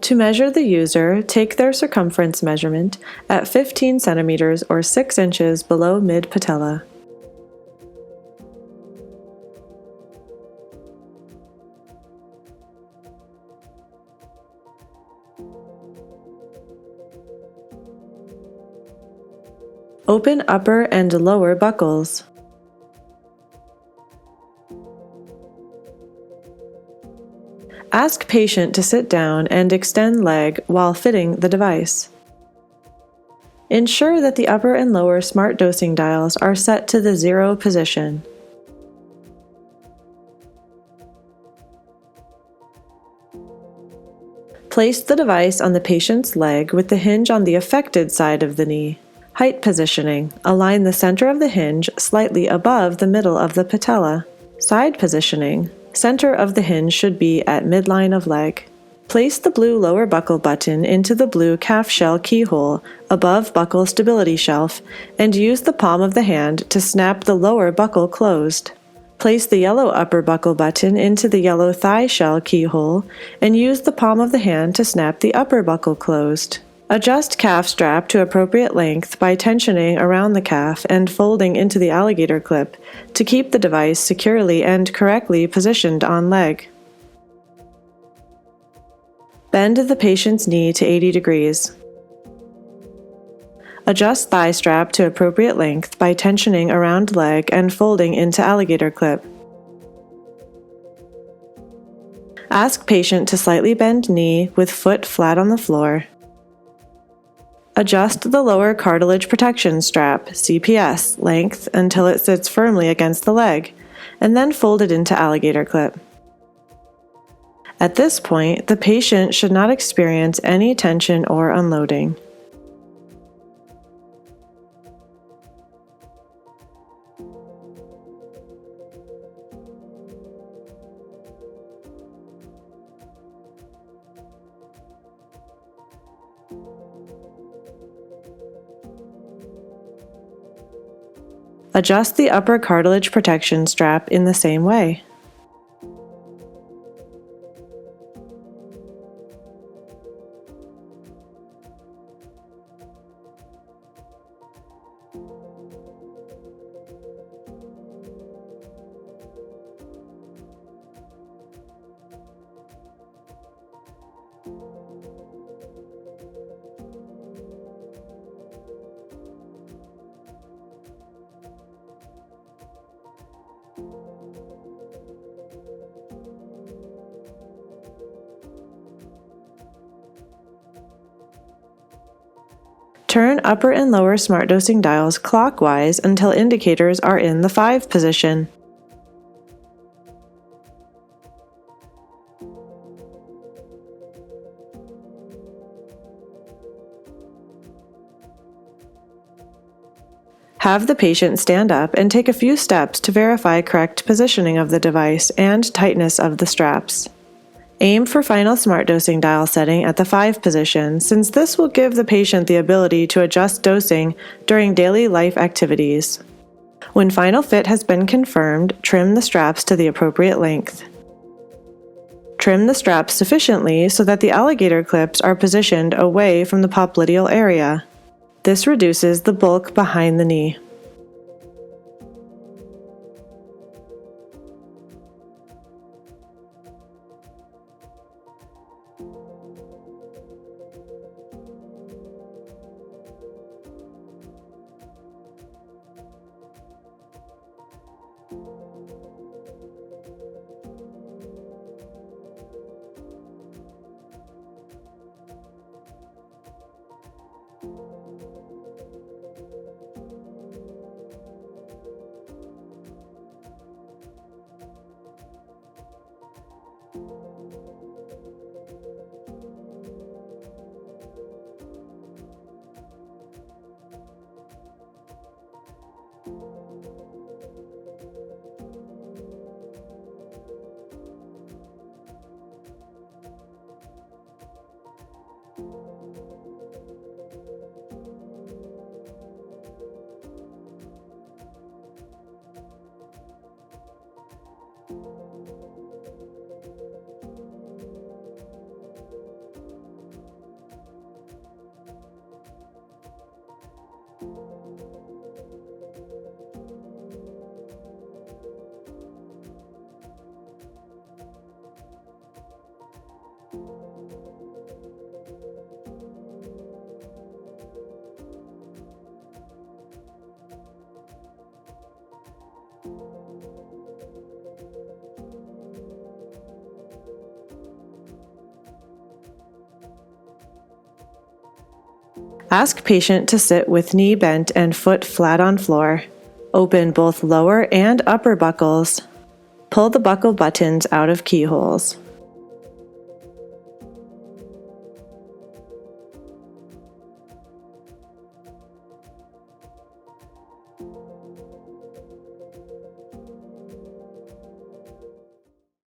To measure the user, take their circumference measurement at 15 centimeters or 6 inches below mid-patella. Open upper and lower buckles. Ask patient to sit down and extend leg while fitting the device. Ensure that the upper and lower smart dosing dials are set to the 0 position. Place the device on the patient's leg with the hinge on the affected side of the knee. Height positioning. Align the center of the hinge slightly above the middle of the patella. Side positioning. Center of the hinge should be at midline of leg. Place the blue lower buckle button into the blue calf shell keyhole above buckle stability shelf and use the palm of the hand to snap the lower buckle closed. Place the yellow upper buckle button into the yellow thigh shell keyhole and use the palm of the hand to snap the upper buckle closed. Adjust calf strap to appropriate length by tensioning around the calf and folding into the alligator clip to keep the device securely and correctly positioned on leg. Bend the patient's knee to 80 degrees. Adjust thigh strap to appropriate length by tensioning around leg and folding into alligator clip. Ask patient to slightly bend knee with foot flat on the floor. Adjust the lower cartilage protection strap, CPS, length until it sits firmly against the leg, and then fold it into alligator clip. At this point, the patient should not experience any tension or unloading. Adjust the upper cartilage protection strap in the same way. Turn upper and lower smart dosing dials clockwise until indicators are in the 5 position. Have the patient stand up and take a few steps to verify correct positioning of the device and tightness of the straps. Aim for final smart dosing dial setting at the 5 position, since this will give the patient the ability to adjust dosing during daily life activities. When final fit has been confirmed, trim the straps to the appropriate length. Trim the straps sufficiently so that the alligator clips are positioned away from the popliteal area. This reduces the bulk behind the knee. Ask patient to sit with knee bent and foot flat on floor. Open both lower and upper buckles. Pull the buckle buttons out of keyholes.